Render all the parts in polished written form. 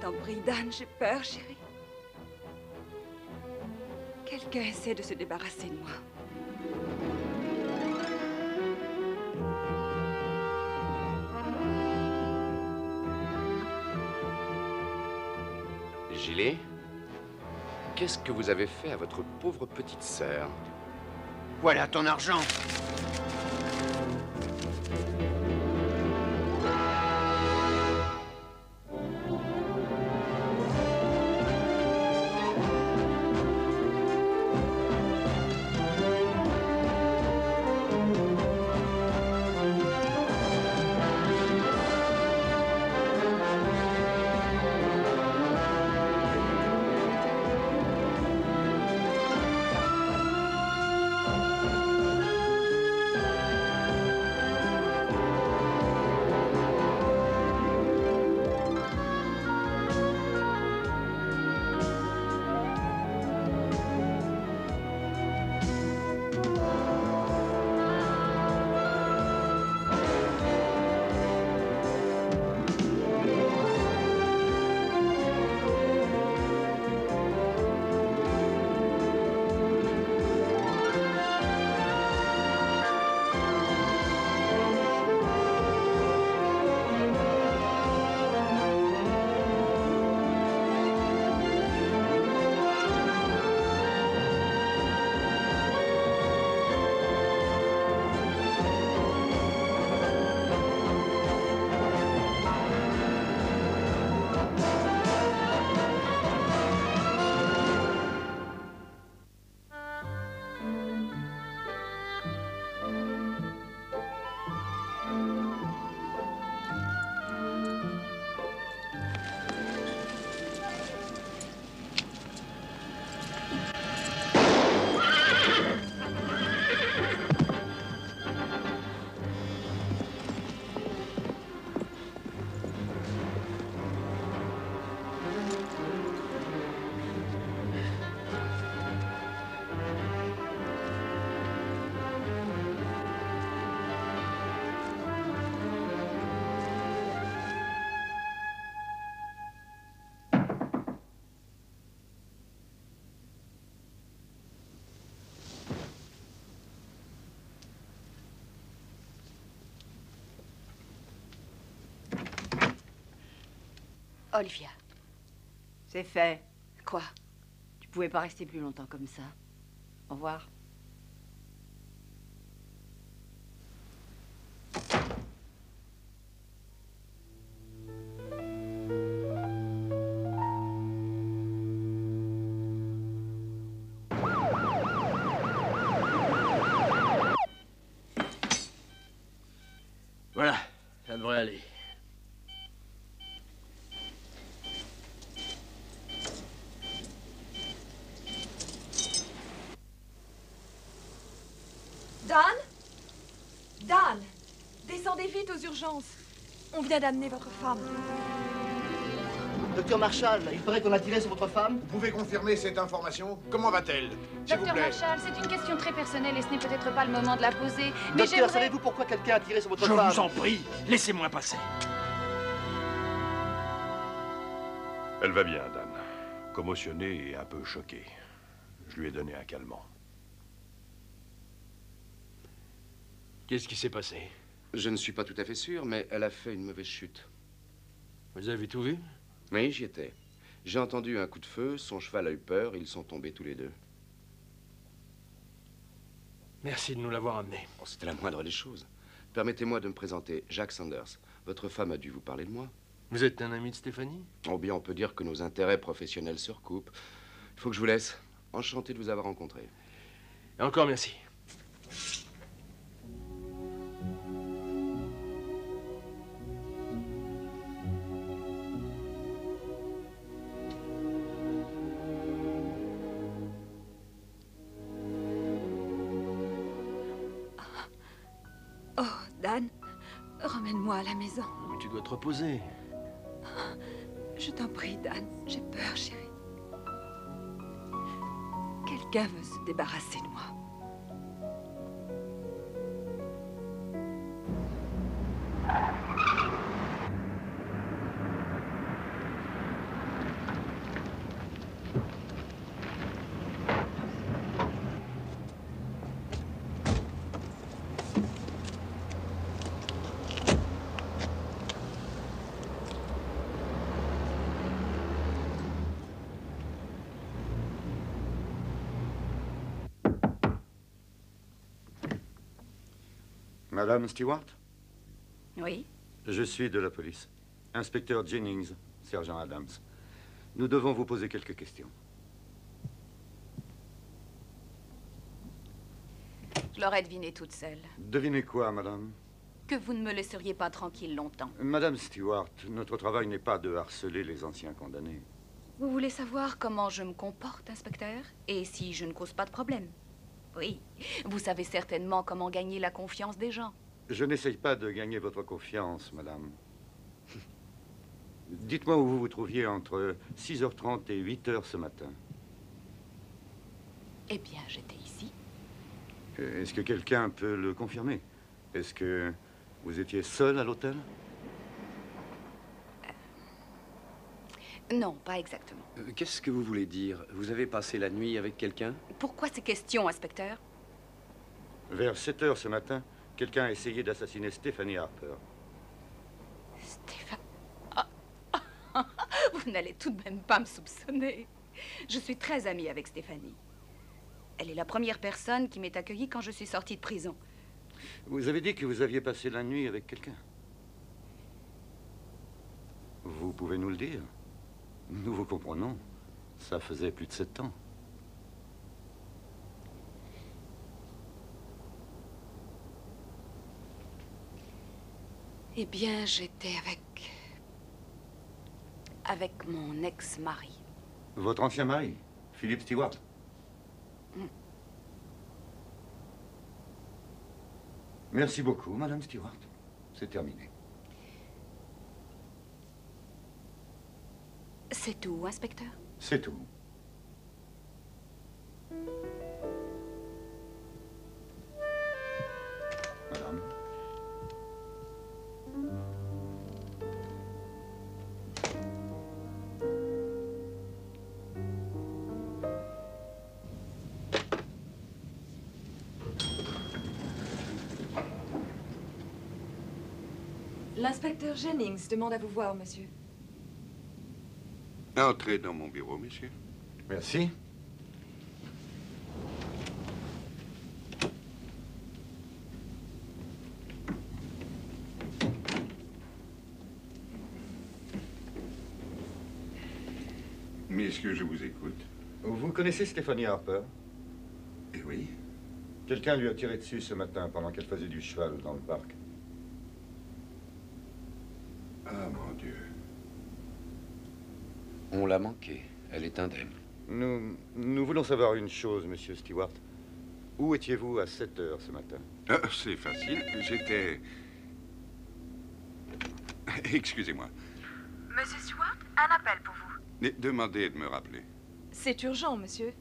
t'en prie, Dan, j'ai peur, chérie. Quelqu'un essaie de se débarrasser de moi. Gilet, qu'est-ce que vous avez fait à votre pauvre petite sœur? Voilà ton argent. Olivia. C'est fait. Quoi? Tu pouvais pas rester plus longtemps comme ça. Au revoir. Voilà, ça devrait aller. Dan? Dan! Descendez vite aux urgences. On vient d'amener votre femme. Docteur Marshall, il paraît qu'on a tiré sur votre femme. Vous pouvez confirmer cette information? Comment va-t-elle? S'il vous Docteur plaît. Marshall, c'est une question très personnelle et ce n'est peut-être pas le moment de la poser. Mais Docteur, j'aimerais... savez-vous pourquoi quelqu'un a tiré sur votre Je femme? vous en prie, laissez-moi passer. Elle va bien, Dan. Commotionnée et un peu choquée. Je lui ai donné un calmant. Qu'est-ce qui s'est passé? Je ne suis pas tout à fait sûr, mais elle a fait une mauvaise chute. Vous avez tout vu? Oui, j'y étais. J'ai entendu un coup de feu, son cheval a eu peur, ils sont tombés tous les deux. Merci de nous l'avoir amené. Oh, c'était la moindre des choses. Permettez-moi de me présenter, Jack Sanders. Votre femme a dû vous parler de moi. Vous êtes un ami de Stéphanie? Oh bien, on peut dire que nos intérêts professionnels se recoupent. Il faut que je vous laisse. Enchanté de vous avoir rencontré. Et encore merci. Oh, Dan, ramène-moi à la maison. Mais tu dois te reposer. Je t'en prie, Dan. J'ai peur, chérie. Quelqu'un veut se débarrasser de moi. Madame Stewart? Oui. Je suis de la police. Inspecteur Jennings, sergent Adams. Nous devons vous poser quelques questions. Je l'aurais deviné toute seule. Devinez quoi, madame? Que vous ne me laisseriez pas tranquille longtemps. Madame Stewart, notre travail n'est pas de harceler les anciens condamnés. Vous voulez savoir comment je me comporte, inspecteur? Et si je ne cause pas de problème? Oui. Vous savez certainement comment gagner la confiance des gens. Je n'essaye pas de gagner votre confiance, madame. Dites-moi où vous vous trouviez entre 6h30 et 8h ce matin. Eh bien, j'étais ici. Est-ce que quelqu'un peut le confirmer? Est-ce que vous étiez seul à l'hôtel? Non, pas exactement. Qu'est-ce que vous voulez dire? Vous avez passé la nuit avec quelqu'un? Pourquoi ces questions, inspecteur? Vers 7h ce matin, quelqu'un a essayé d'assassiner Stephanie Harper. Stéphane... Ah. Vous n'allez tout de même pas me soupçonner. Je suis très amie avec Stéphanie. Elle est la première personne qui m'est accueillie quand je suis sortie de prison. Vous avez dit que vous aviez passé la nuit avec quelqu'un. Vous pouvez nous le dire? Nous vous comprenons. Ça faisait plus de 7 ans. Eh bien, j'étais avec mon ex-mari. Votre ancien mari, Philip Stewart? Merci beaucoup, Madame Stewart. C'est terminé. C'est tout, inspecteur? C'est tout. Madame. L'inspecteur Jennings demande à vous voir, monsieur. Entrez dans mon bureau, monsieur. Merci. Messieurs, je vous écoute. Vous connaissez Stephanie Harper? Eh oui. Quelqu'un lui a tiré dessus ce matin pendant qu'elle faisait du cheval dans le parc. Ah, mon Dieu. On l'a manqué. Elle est indemne. Nous voulons savoir une chose, monsieur Stewart. Où étiez-vous à 7h ce matin? Ah, c'est facile. J'étais... Excusez-moi. Monsieur Stewart, un appel pour vous. Demandez de me rappeler. C'est urgent, monsieur.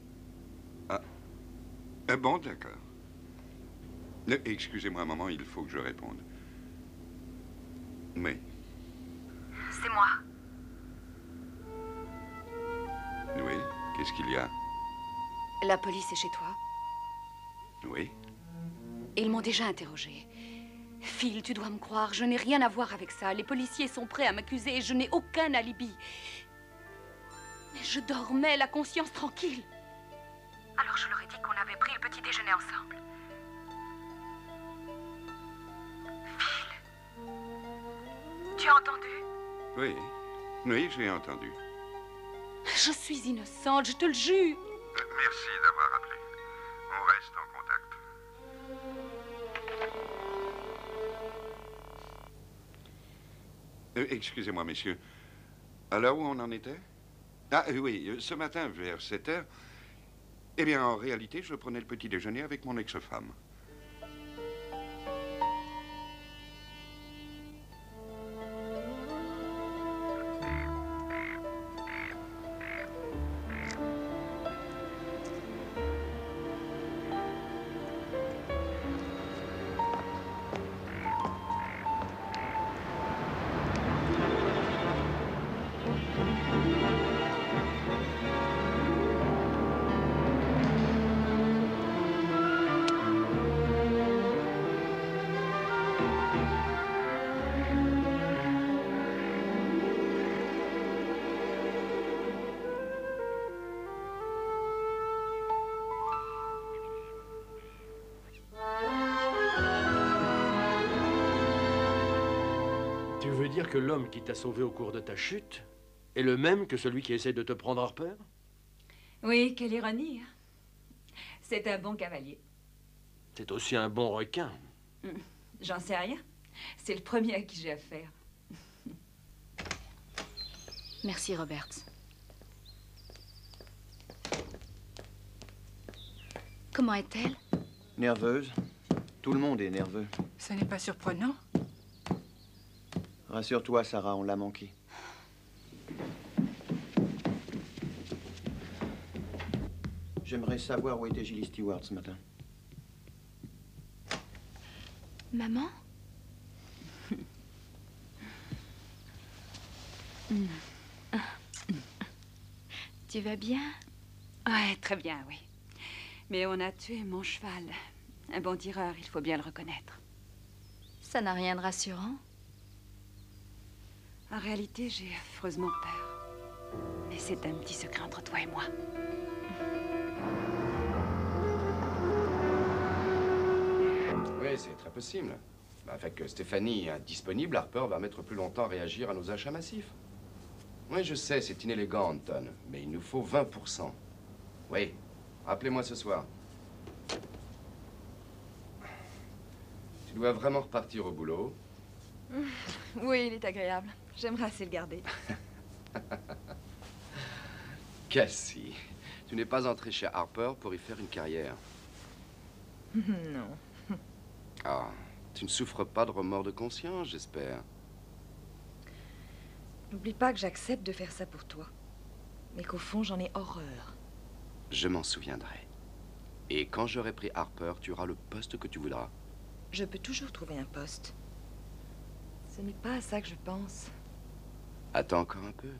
Ah. Bon, d'accord. Excusez-moi, maman, il faut que je réponde. Oui. C'est moi. Oui, qu'est-ce qu'il y a? La police est chez toi. Oui. Ils m'ont déjà interrogé. Phil, tu dois me croire, je n'ai rien à voir avec ça. Les policiers sont prêts à m'accuser et je n'ai aucun alibi. Mais je dormais, la conscience tranquille. Alors je leur ai dit qu'on avait pris le petit déjeuner ensemble. Phil, tu as entendu? Oui. Oui, j'ai entendu. Je suis innocente, je te le jure. Merci d'avoir appelé. On reste en contact. Excusez-moi, messieurs. À l'heure où on en était? Ah, oui, ce matin, vers 7h. Eh bien, en réalité, je prenais le petit déjeuner avec mon ex-femme. veux dire que l'homme qui t'a sauvé au cours de ta chute est le même que celui qui essaie de te prendre Harper? Oui, quelle ironie. Hein. C'est un bon cavalier. C'est aussi un bon requin. J'en sais rien. C'est le premier à qui j'ai affaire. Merci, Roberts. Comment est-elle? Nerveuse. Tout le monde est nerveux. Ce n'est pas surprenant. Rassure-toi, Sarah, on l'a manqué. J'aimerais savoir où était Gilly Stewart ce matin. Maman? Tu vas bien? Ouais, très bien, oui. Mais on a tué mon cheval. Un bon tireur, il faut bien le reconnaître. Ça n'a rien de rassurant. En réalité, j'ai affreusement peur. Mais c'est un petit secret entre toi et moi. Oui, c'est très possible. Avec Stéphanie indisponible, Harper va mettre plus longtemps à réagir à nos achats massifs. Oui, je sais, c'est inélégant, Anton, mais il nous faut 20%. Oui, rappelez-moi ce soir. Tu dois vraiment repartir au boulot. Oui, il est agréable. J'aimerais assez le garder. Cassie, tu n'es pas entrée chez Harper pour y faire une carrière. Non. Ah, tu ne souffres pas de remords de conscience, j'espère. N'oublie pas que j'accepte de faire ça pour toi. Mais qu'au fond, j'en ai horreur. Je m'en souviendrai. Et quand j'aurai pris Harper, tu auras le poste que tu voudras. Je peux toujours trouver un poste. Ce n'est pas à ça que je pense. Attends encore un peu.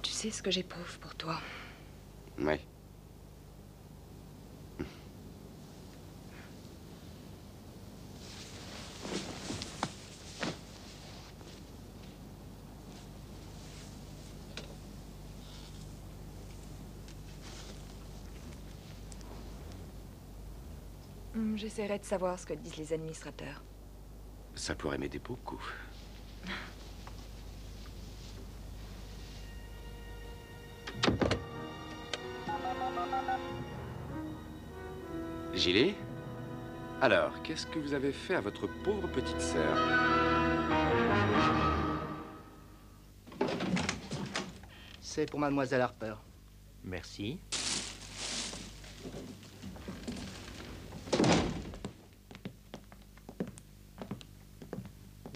Tu sais ce que j'éprouve pour toi. Oui. J'essaierai de savoir ce que disent les administrateurs. Ça pourrait m'aider beaucoup. Gilly? Alors, qu'est-ce que vous avez fait à votre pauvre petite sœur? C'est pour mademoiselle Harper. Merci.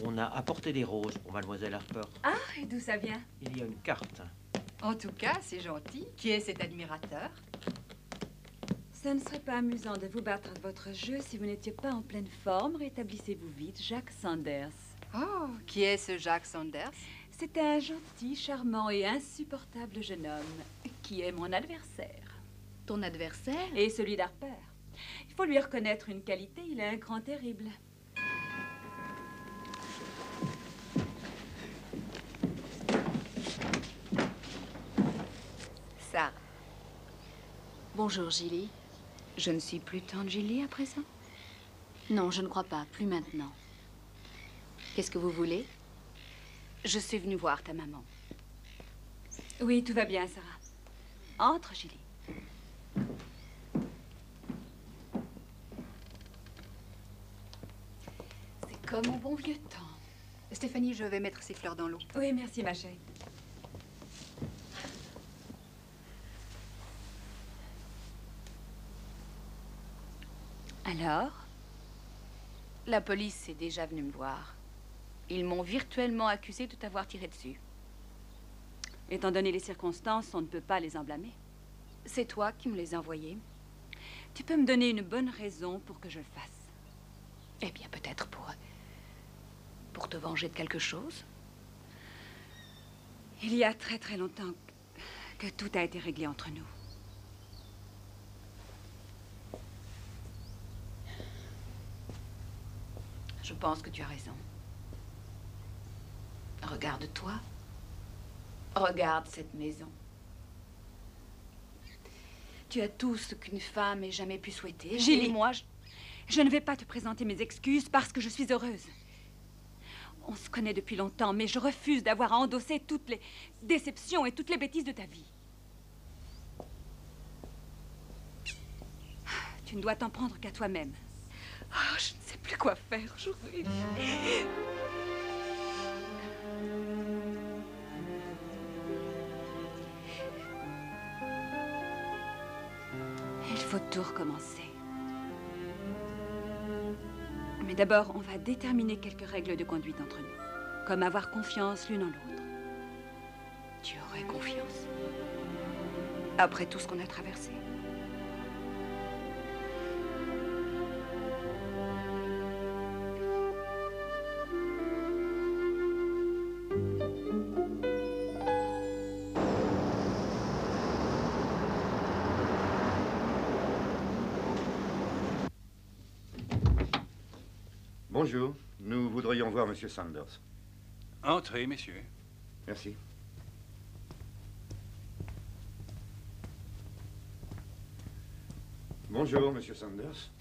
On a apporté des roses pour mademoiselle Harper. Ah, et d'où ça vient? Il y a une carte. En tout cas, c'est gentil. Qui est cet admirateur? Ça ne serait pas amusant de vous battre à votre jeu si vous n'étiez pas en pleine forme. Rétablissez-vous vite, Jacques Sanders. Oh, qui est ce Jacques Sanders? C'est un gentil, charmant et insupportable jeune homme qui est mon adversaire. Ton adversaire? Et celui d'Harper. Il faut lui reconnaître une qualité, il est un grand terrible. Ça. Bonjour, Gilly. Je ne suis plus tante Gilly à présent? Non, je ne crois pas. Plus maintenant. Qu'est-ce que vous voulez? Je suis venue voir ta maman. Oui, tout va bien, Sarah. Entre, Gilly. C'est comme au bon vieux temps. Stéphanie, je vais mettre ces fleurs dans l'eau. Oui, merci, ma chérie. Alors? La police est déjà venue me voir. Ils m'ont virtuellement accusé de t'avoir tiré dessus. Étant donné les circonstances, on ne peut pas les en blâmer. C'est toi qui me les as envoyés. Tu peux me donner une bonne raison pour que je le fasse? Eh bien, peut-être pour te venger de quelque chose. Il y a très très longtemps que tout a été réglé entre nous. Je pense que tu as raison. Regarde-toi. Regarde cette maison. Tu as tout ce qu'une femme ait jamais pu souhaiter. Gilly. Et moi, je ne vais pas te présenter mes excuses parce que je suis heureuse. On se connaît depuis longtemps, mais je refuse d'avoir à endosser toutes les déceptions et toutes les bêtises de ta vie. Tu ne dois t'en prendre qu'à toi-même. Oh, je ne sais plus quoi faire aujourd'hui. Il faut tout recommencer. Mais d'abord, on va déterminer quelques règles de conduite entre nous. Comme avoir confiance l'une en l'autre. Tu aurais confiance. Après tout ce qu'on a traversé. Bonjour, nous voudrions voir Monsieur Sanders. Entrez, messieurs. Merci. Bonjour, Monsieur Sanders.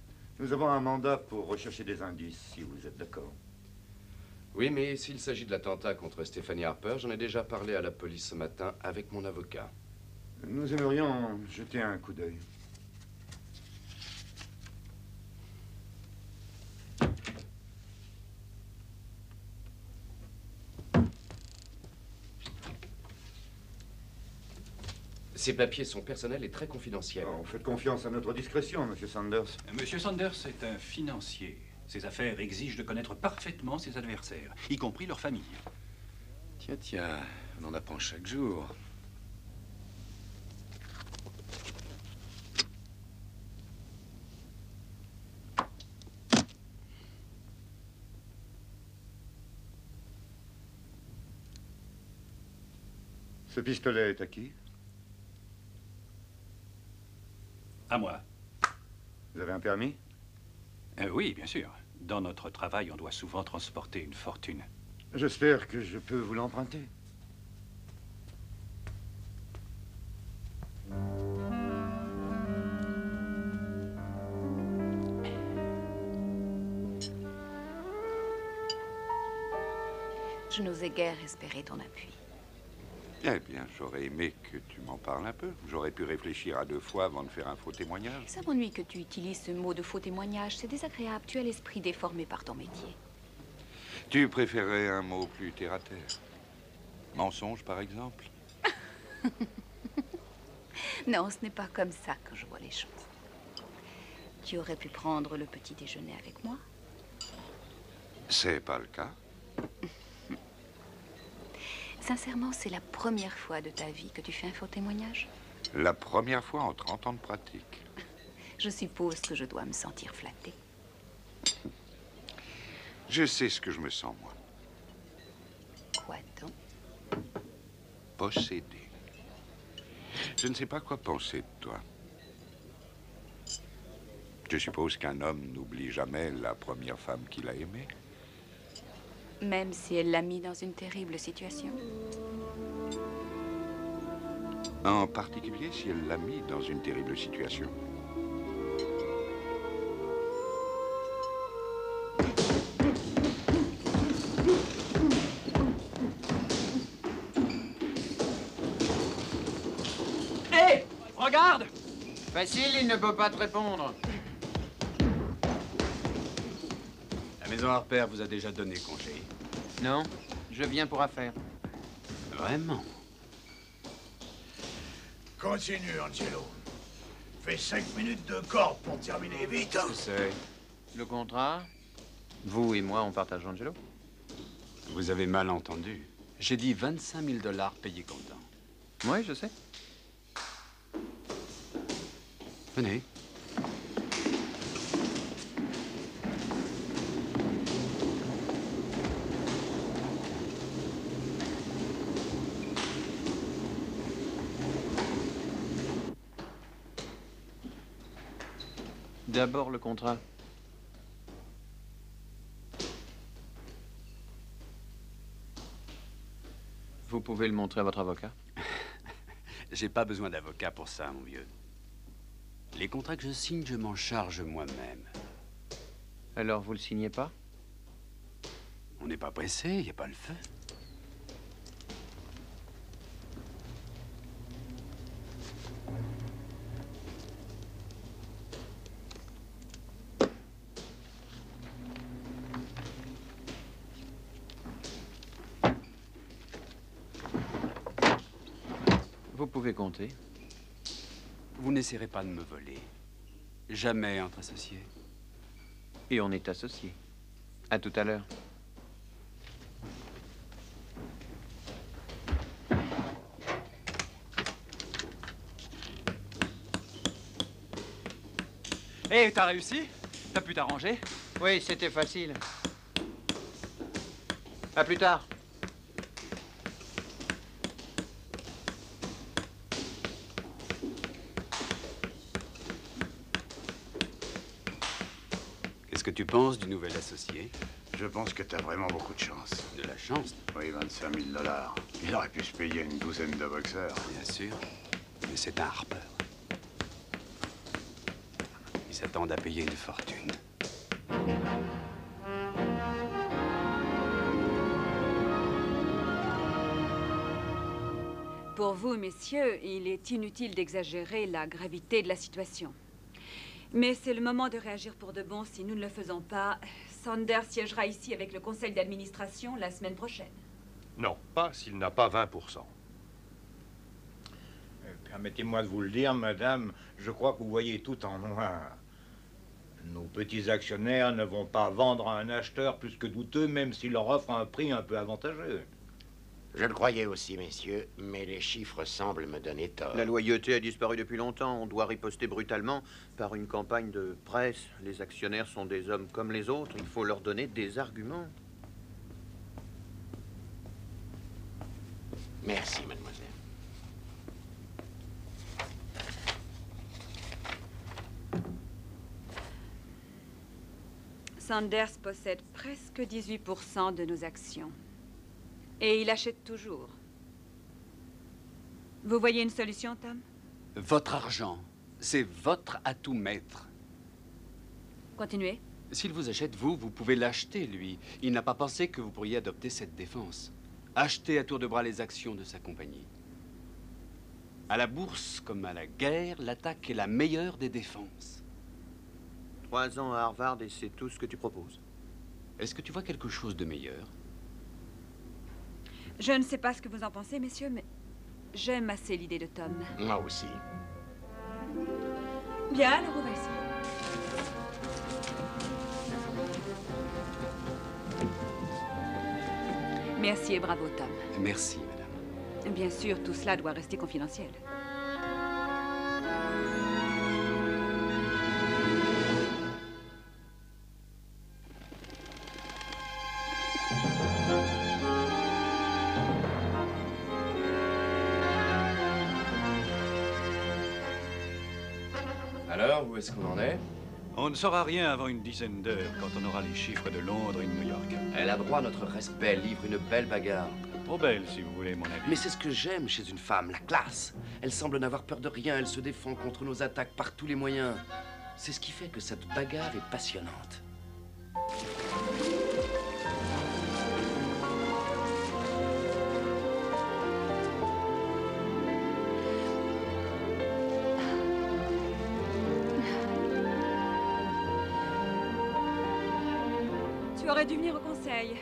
Nous avons un mandat pour rechercher des indices, si vous êtes d'accord. Oui, mais s'il s'agit de l'attentat contre Stephanie Harper, j'en ai déjà parlé à la police ce matin avec mon avocat. Nous aimerions jeter un coup d'œil. Ces papiers sont personnels et très confidentiels. Oh, faites confiance à notre discrétion, Monsieur Sanders. Monsieur Sanders est un financier. Ses affaires exigent de connaître parfaitement ses adversaires, y compris leur famille. Tiens, tiens, on en apprend chaque jour. Ce pistolet est à qui? À moi. Vous avez un permis? Oui, bien sûr. Dans notre travail, on doit souvent transporter une fortune. J'espère que je peux vous l'emprunter. Je n'osais guère espérer ton appui. Eh bien, j'aurais aimé que tu m'en parles un peu. J'aurais pu réfléchir à 2 fois avant de faire un faux témoignage. Ça m'ennuie que tu utilises ce mot de faux témoignage. C'est désagréable. Tu as l'esprit déformé par ton métier. Tu préférais un mot plus terre-à-terre? Mensonge, par exemple? Non, ce n'est pas comme ça que je vois les choses. Tu aurais pu prendre le petit déjeuner avec moi? C'est pas le cas. Sincèrement, c'est la première fois de ta vie que tu fais un faux témoignage? La première fois en 30 ans de pratique. Je suppose que je dois me sentir flattée. Je sais ce que je me sens, moi. Quoi donc? Possédé. Je ne sais pas quoi penser de toi. Je suppose qu'un homme n'oublie jamais la première femme qu'il a aimée. Même si elle l'a mis dans une terrible situation? En particulier si elle l'a mis dans une terrible situation. Hé! Regarde! Facile, il ne peut pas te répondre. La maison Harper vous a déjà donné congé. Non, je viens pour affaire. Vraiment? Continue, Angelo. Fais 5 minutes de corde pour terminer vite. Qu'est-ce que c'est? Le contrat? Vous et moi, on partage Angelo? Vous avez mal entendu. J'ai dit 25 000 $ payés comptant. Oui, je sais. Venez. D'abord le contrat. Vous pouvez le montrer à votre avocat? J'ai pas besoin d'avocat pour ça, mon vieux. Les contrats que je signe, je m'en charge moi-même. Alors vous le signez pas? On n'est pas pressé, il n'y a pas le feu. Vous pouvez compter. Vous n'essaierez pas de me voler. Jamais entre associés. Et on est associés. À tout à l'heure. Hé, t'as réussi? T'as pu t'arranger? Oui, c'était facile. À plus tard. Qu'est-ce que tu penses du nouvel associé? Je pense que t'as vraiment beaucoup de chance. De la chance? Oui, 25 000 $. Il aurait pu se payer une douzaine de boxeurs. Bien sûr. Mais c'est un Harper. Ils s'attendent à payer une fortune. Pour vous, messieurs, il est inutile d'exagérer la gravité de la situation. Mais c'est le moment de réagir pour de bon. Si nous ne le faisons pas, Sanders siégera ici avec le conseil d'administration la semaine prochaine. Non, pas s'il n'a pas 20%. Permettez-moi de vous le dire, madame, je crois que vous voyez tout en noir. Nos petits actionnaires ne vont pas vendre à un acheteur plus que douteux, même s'il leur offre un prix un peu avantageux. Je le croyais aussi, messieurs, mais les chiffres semblent me donner tort. La loyauté a disparu depuis longtemps. On doit riposter brutalement par une campagne de presse. Les actionnaires sont des hommes comme les autres. Il faut leur donner des arguments. Merci, mademoiselle. Sanders possède presque 18% de nos actions. Et il achète toujours. Vous voyez une solution, Tom? Votre argent, c'est votre atout maître. Continuez. S'il vous achète, vous pouvez l'acheter, lui. Il n'a pas pensé que vous pourriez adopter cette défense. Acheter à tour de bras les actions de sa compagnie. À la bourse, comme à la guerre, l'attaque est la meilleure des défenses. 3 ans à Harvard et c'est tout ce que tu proposes. Est-ce que tu vois quelque chose de meilleur? Je ne sais pas ce que vous en pensez, messieurs, mais j'aime assez l'idée de Tom. Moi aussi. Bien, alors on va essayer. Merci et bravo, Tom. Merci, madame. Bien sûr, tout cela doit rester confidentiel. Alors, où est-ce qu'on en est? On ne saura rien avant une dizaine d'heures, quand on aura les chiffres de Londres et de New York. Elle a droit à notre respect, elle livre une belle bagarre. Trop belle, si vous voulez, mon avis. Mais c'est ce que j'aime chez une femme, la classe. Elle semble n'avoir peur de rien, elle se défend contre nos attaques par tous les moyens. C'est ce qui fait que cette bagarre est passionnante. Tu aurais dû venir au conseil.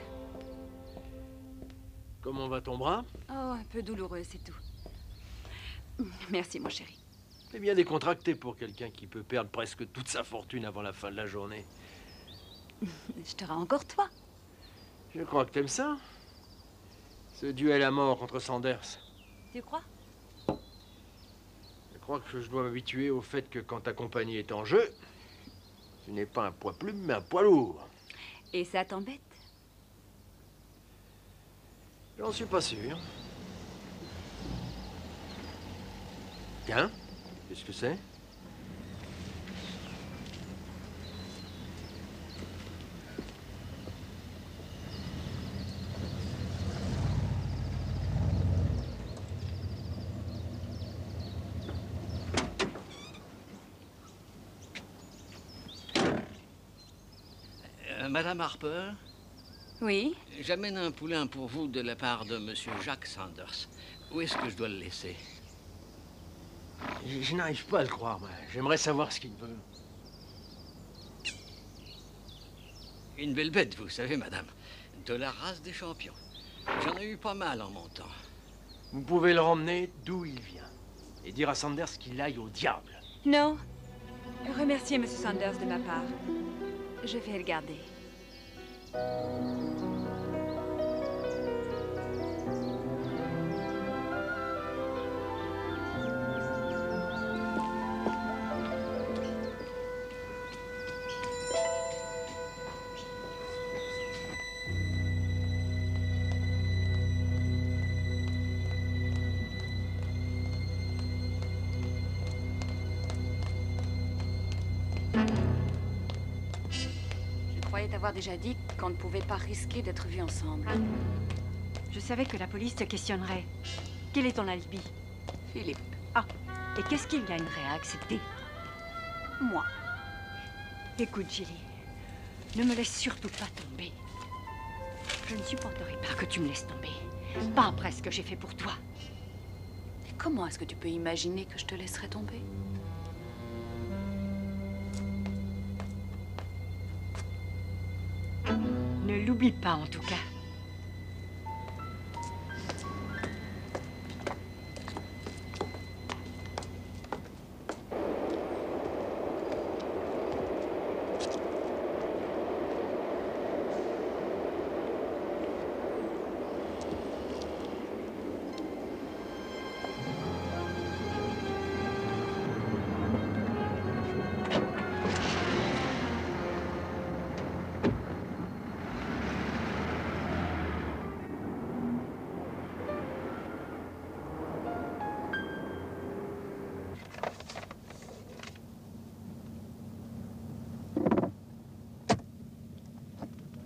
Comment va ton bras? Oh, un peu douloureux, c'est tout. Merci, mon chéri. C'est bien décontracté pour quelqu'un qui peut perdre presque toute sa fortune avant la fin de la journée. Je te rends encore toi. Je crois que t'aimes ça. Ce duel à mort contre Sanders. Tu crois? Je crois que je dois m'habituer au fait que quand ta compagnie est en jeu, tu n'es pas un poids plume, mais un poids lourd. Et ça t'embête? J'en suis pas sûr. Tiens, qu'est-ce que c'est? Madame Harper? Oui? J'amène un poulain pour vous de la part de Monsieur Jacques Sanders. Où est-ce que je dois le laisser? Je n'arrive pas à le croire, moi. J'aimerais savoir ce qu'il veut. Une belle bête, vous savez, madame. De la race des champions. J'en ai eu pas mal en montant. Vous pouvez le ramener d'où il vient. Et dire à Sanders qu'il aille au diable. Non. Remerciez M. Sanders de ma part. Je vais le garder. Je croyais t'avoir déjà dit qu'on ne pouvait pas risquer d'être vus ensemble. Je savais que la police te questionnerait. Quel est ton alibi? Philippe. Ah, et qu'est-ce qu'il gagnerait à accepter? Moi. Écoute, Julie, ne me laisse surtout pas tomber. Je ne supporterai pas que tu me laisses tomber. Pas après ce que j'ai fait pour toi. Et comment est-ce que tu peux imaginer que je te laisserais tomber? Ne l'oublie pas, en tout cas.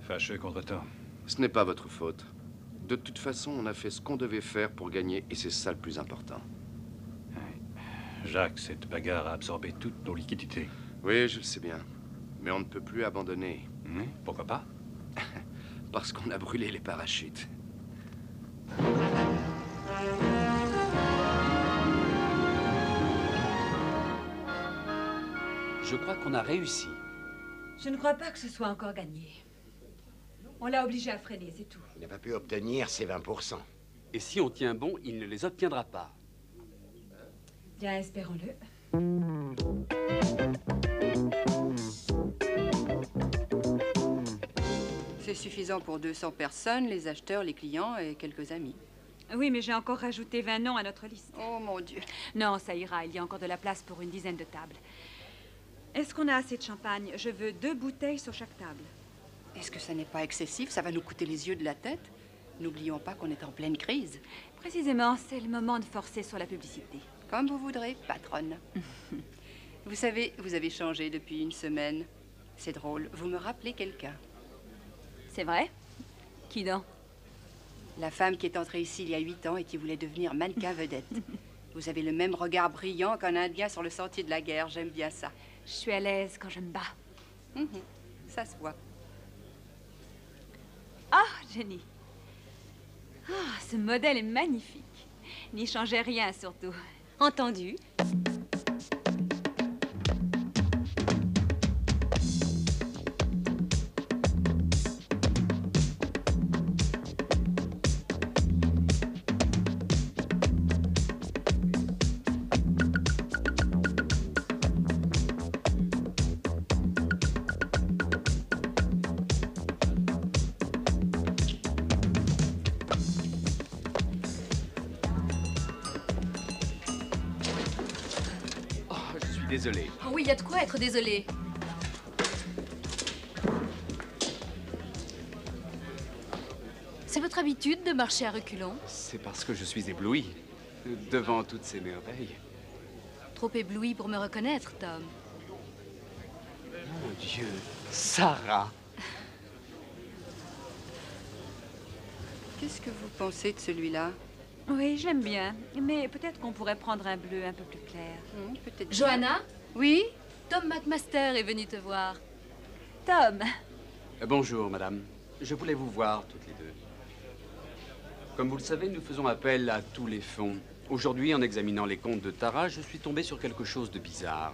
Fâcheux contre toi. Ce n'est pas votre faute. De toute façon, on a fait ce qu'on devait faire pour gagner, et c'est ça le plus important. Jacques, cette bagarre a absorbé toutes nos liquidités. Oui, je le sais bien. Mais on ne peut plus abandonner. Pourquoi pas? Parce qu'on a brûlé les parachutes. Je crois qu'on a réussi. Je ne crois pas que ce soit encore gagné. On l'a obligé à freiner, c'est tout. Il n'a pas pu obtenir ses 20%. Et si on tient bon, il ne les obtiendra pas. Bien, espérons-le. C'est suffisant pour 200 personnes, les acheteurs, les clients et quelques amis. Oui, mais j'ai encore rajouté 20 noms à notre liste. Oh, mon Dieu. Non, ça ira. Il y a encore de la place pour une dizaine de tables. Est-ce qu'on a assez de champagne? Je veux 2 bouteilles sur chaque table. Est-ce que ça n'est pas excessif? Ça va nous coûter les yeux de la tête. N'oublions pas qu'on est en pleine crise. Précisément, c'est le moment de forcer sur la publicité. Comme vous voudrez, patronne. Vous savez, vous avez changé depuis une semaine. C'est drôle, vous me rappelez quelqu'un. C'est vrai? Qui donc? La femme qui est entrée ici il y a 8 ans et qui voulait devenir mannequin vedette. Vous avez le même regard brillant qu'un Indien sur le sentier de la guerre. J'aime bien ça. Je suis à l'aise quand je me bats. Ça se voit. Ah, Jenny. Ah, ce modèle est magnifique. N'y changez rien, surtout. Entendu. Désolé. Oh oui, il y a de quoi être désolé. C'est votre habitude de marcher à reculons? C'est parce que je suis ébloui devant toutes ces merveilles. Trop ébloui pour me reconnaître, Tom. Mon Dieu, Sarah! Qu'est-ce que vous pensez de celui-là? Oui, j'aime bien. Mais peut-être qu'on pourrait prendre un bleu un peu plus clair. Peut-être. Johanna? Oui? Tom McMaster est venu te voir. Tom, Bonjour, madame. Je voulais vous voir toutes les deux. Comme vous le savez, nous faisons appel à tous les fonds. Aujourd'hui, en examinant les comptes de Tara, je suis tombé sur quelque chose de bizarre.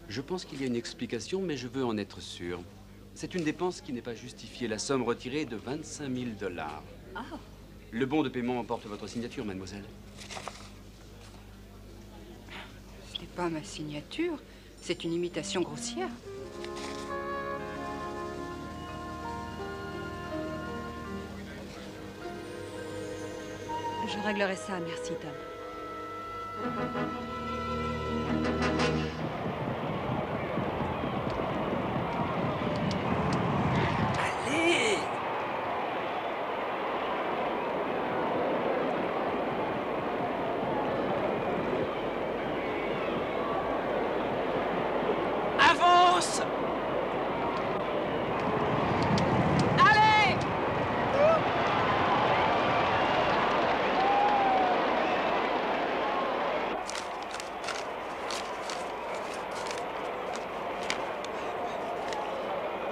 Je pense qu'il y a une explication, mais je veux en être sûr. C'est une dépense qui n'est pas justifiée. La somme retirée est de 25 000 $. Ah. Le bon de paiement porte votre signature, mademoiselle. Ce n'est pas ma signature. C'est une imitation grossière. Je réglerai ça, merci, Tom. Allez! Avance! Allez!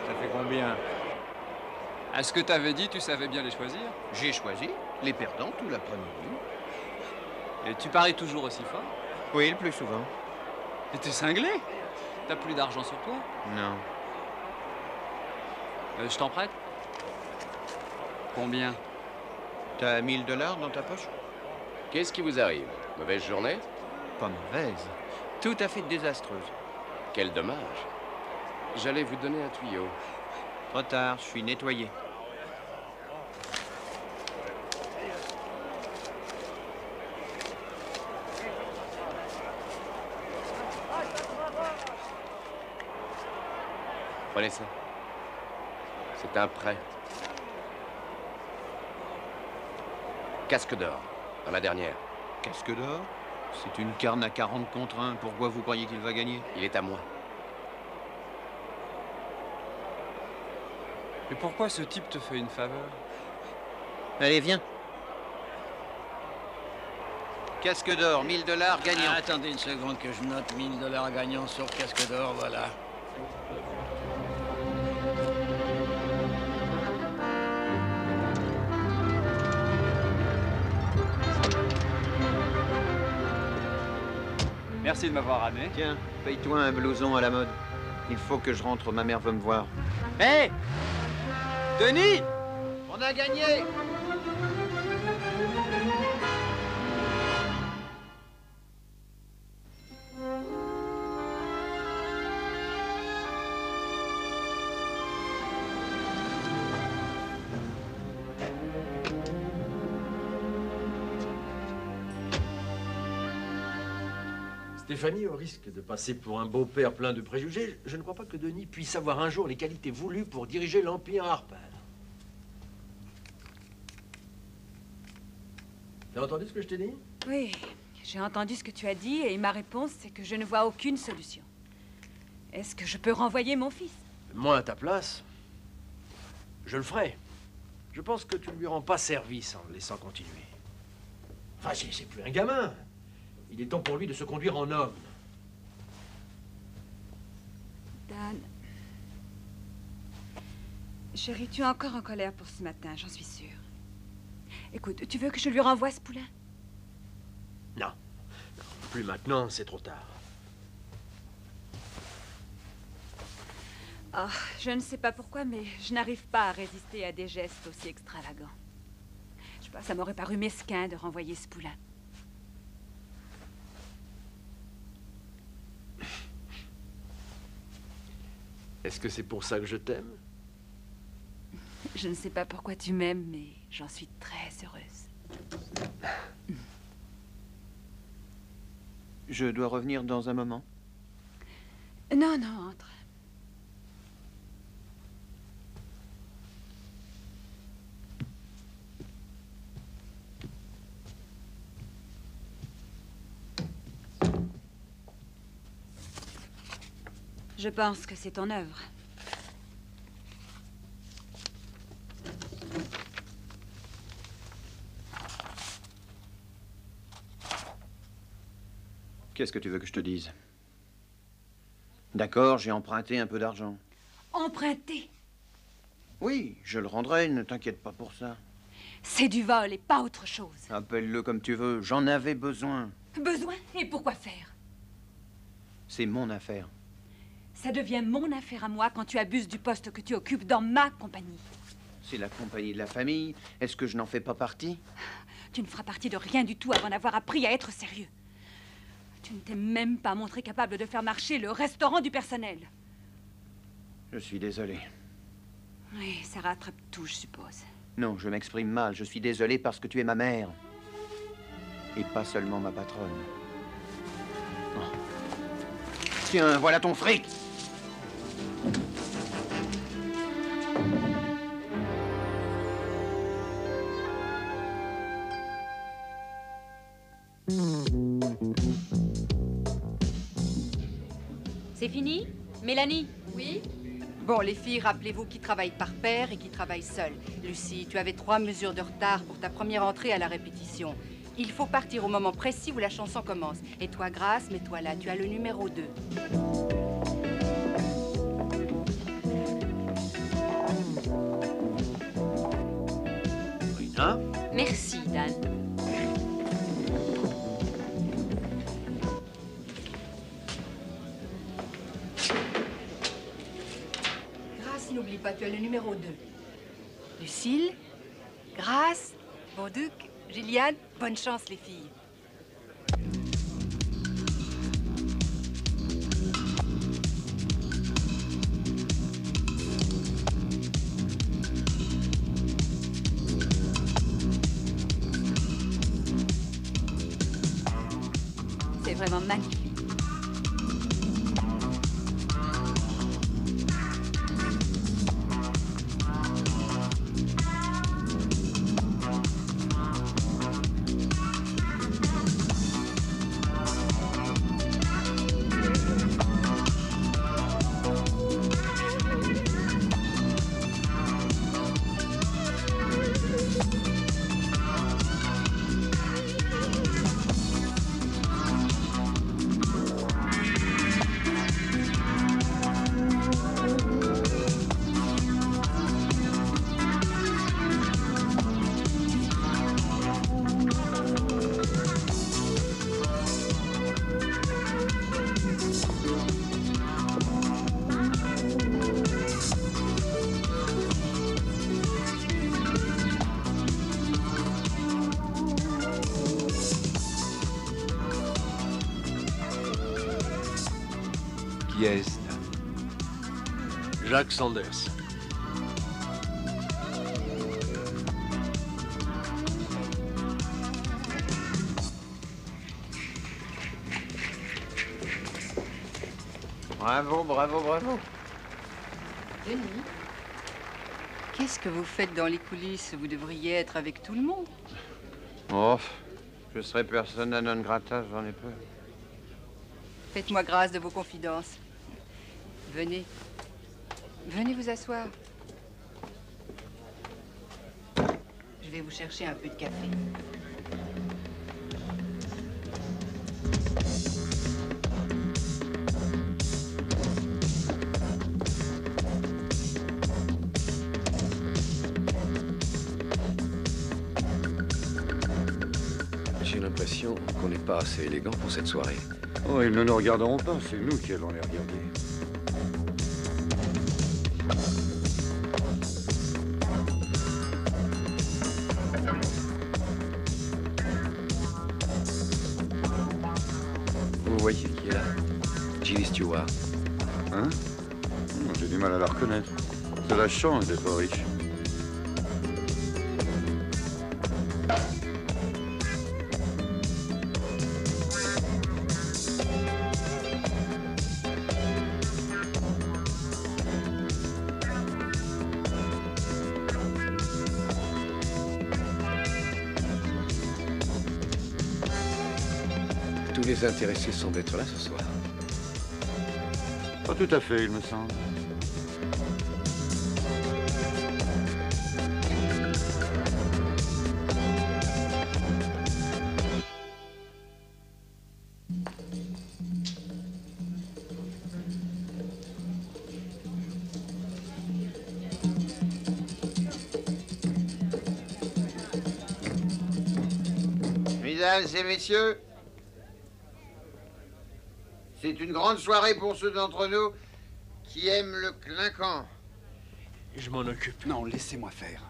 Ça fait combien? À ce que t'avais dit, tu savais bien les choisir. J'ai choisi les perdants tout l'après-midi. Et tu paries toujours aussi fort? Oui, le plus souvent. Et t'es cinglé? T'as plus d'argent sur toi? Non. Je t'en prête? Combien? T'as 1 000 $ dans ta poche? Qu'est-ce qui vous arrive? Mauvaise journée? Pas mauvaise. Tout à fait désastreuse. Quel dommage. J'allais vous donner un tuyau. Trop tard, je suis nettoyé. Prenez ça. C'est un prêt. Casque d'or, dans la dernière. Casque d'or? C'est une carne à 40 contre 1. Pourquoi vous croyez qu'il va gagner? Il est à moi. Et pourquoi ce type te fait une faveur? Allez, viens. Casque d'or, 1 000 $ gagnant. Ah, attendez une seconde que je note 1 000 $ gagnants sur casque d'or, voilà. Merci de m'avoir amené. Tiens, paye-toi un blouson à la mode. Il faut que je rentre, ma mère veut me voir. Hé! Denis! On a gagné! Stéphanie, au risque de passer pour un beau-père plein de préjugés, je ne crois pas que Denis puisse avoir un jour les qualités voulues pour diriger l'Empire Harper. T'as entendu ce que je t'ai dit? Oui, j'ai entendu ce que tu as dit et ma réponse, c'est que je ne vois aucune solution. Est-ce que je peux renvoyer mon fils? Moi, à ta place, je le ferai. Je pense que tu ne lui rends pas service en le laissant continuer. Enfin, c'est plus un gamin. Il est temps pour lui de se conduire en homme. Dan... Chérie, tu es encore en colère pour ce matin, j'en suis sûre. Écoute, tu veux que je lui renvoie ce poulain? Non. Non, plus maintenant, c'est trop tard. Oh, je ne sais pas pourquoi, mais je n'arrive pas à résister à des gestes aussi extravagants. Je sais pas, ça m'aurait paru mesquin de renvoyer ce poulain. Est-ce que c'est pour ça que je t'aime? Je ne sais pas pourquoi tu m'aimes, mais j'en suis très heureuse. Je dois revenir dans un moment. Non, non, entre. Je pense que c'est ton œuvre. Qu'est-ce que tu veux que je te dise? D'accord, j'ai emprunté un peu d'argent. Emprunter? Oui, je le rendrai, ne t'inquiète pas pour ça. C'est du vol et pas autre chose. Appelle-le comme tu veux, j'en avais besoin. Besoin? Et pourquoi faire? C'est mon affaire. Ça devient mon affaire à moi quand tu abuses du poste que tu occupes dans ma compagnie. C'est la compagnie de la famille. Est-ce que je n'en fais pas partie? Tu ne feras partie de rien du tout avant d'avoir appris à être sérieux. Tu ne t'es même pas montré capable de faire marcher le restaurant du personnel. Je suis désolé. Oui, ça rattrape tout, je suppose. Non, je m'exprime mal. Je suis désolé parce que tu es ma mère. Et pas seulement ma patronne. Oh. Tiens, voilà ton fric! C'est fini? Mélanie? Oui? Bon, les filles, rappelez-vous qui travaille par paire et qui travaille seule. Lucie, tu avais 3 mesures de retard pour ta première entrée à la répétition. Il faut partir au moment précis où la chanson commence. Et toi, Grâce, mets-toi là, tu as le numéro 2. Rina? Merci, Dan. Grâce, n'oublie pas, tu as le numéro 2. Lucille, Grâce, Bonduc, Gilliane, bonne chance, les filles. C'est vraiment magnifique. Qui est-ce? Jacques Sanders. Bravo, bravo, bravo. Denis, qu'est-ce que vous faites dans les coulisses? Vous devriez être avec tout le monde. Oh, je serai persona non grata, j'en ai peur. Faites-moi grâce de vos confidences. Venez. Venez vous asseoir. Je vais vous chercher un peu de café. J'ai l'impression qu'on n'est pas assez élégant pour cette soirée. Oh, ils ne nous regarderont pas, c'est nous qui allons les regarder. Vous voyez qui est là? Jimmy Stewart. Hein? J'ai du mal à la reconnaître. C'est la chance d'être pas riche. Tous les intéressés semblent être là ce soir. Pas tout à fait, il me semble. Mesdames et messieurs, c'est une grande soirée pour ceux d'entre nous qui aiment le clinquant. Je m'en occupe. Non, laissez-moi faire.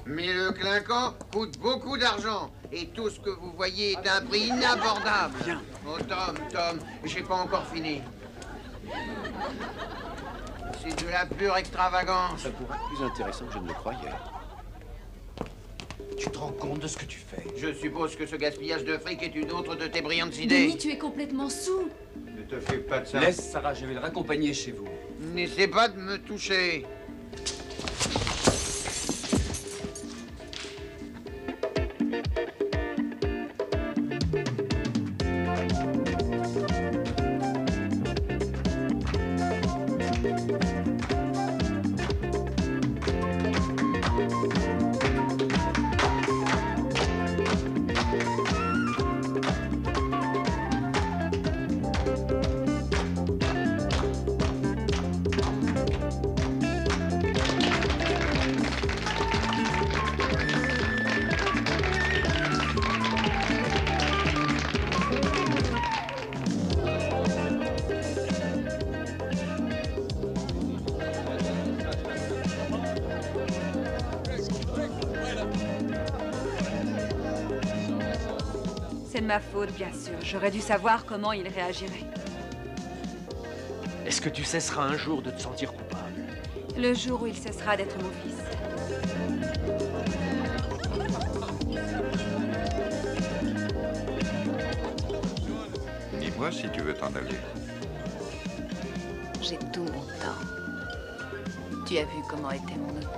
Mais le clinquant coûte beaucoup d'argent. Et tout ce que vous voyez est un prix inabordable. Viens. Oh, Tom, j'ai pas encore fini. C'est de la pure extravagance. Ça pourrait être plus intéressant que je ne le croyais. Tu te rends compte de ce que tu fais? Je suppose que ce gaspillage de fric est une autre de tes brillantes idées. Denis, tu es complètement saoul. Ne te fais pas de ça. Laisse Sarah, je vais le raccompagner chez vous. N'essaie pas de me toucher. C'est de ma faute, bien sûr. J'aurais dû savoir comment il réagirait. Est-ce que tu cesseras un jour de te sentir coupable? Le jour où il cessera d'être mon fils. Dis-moi si tu veux t'en aller. J'ai tout mon temps. Tu as vu comment était mon hôtel.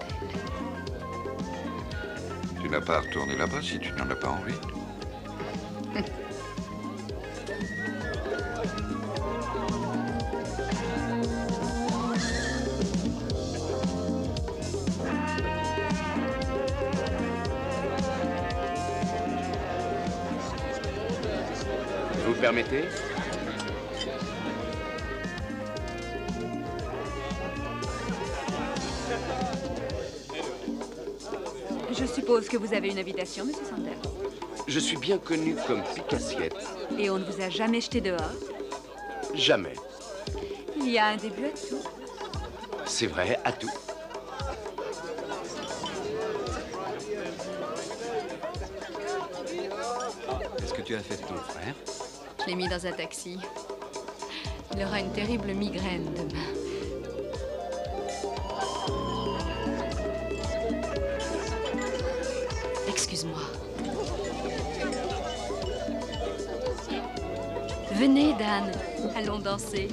Tu n'as pas à retourner là-bas si tu n'en as pas envie. Vous permettez? Je suppose que vous avez une invitation, Monsieur Sanders. Je suis bien connu comme pique-assiette. Et on ne vous a jamais jeté dehors? Jamais. Il y a un début à tout. C'est vrai, à tout. Qu'est-ce que tu as fait de ton frère? Je l'ai mis dans un taxi. Il aura une terrible migraine demain. Excuse-moi. Venez, Dan. Allons danser.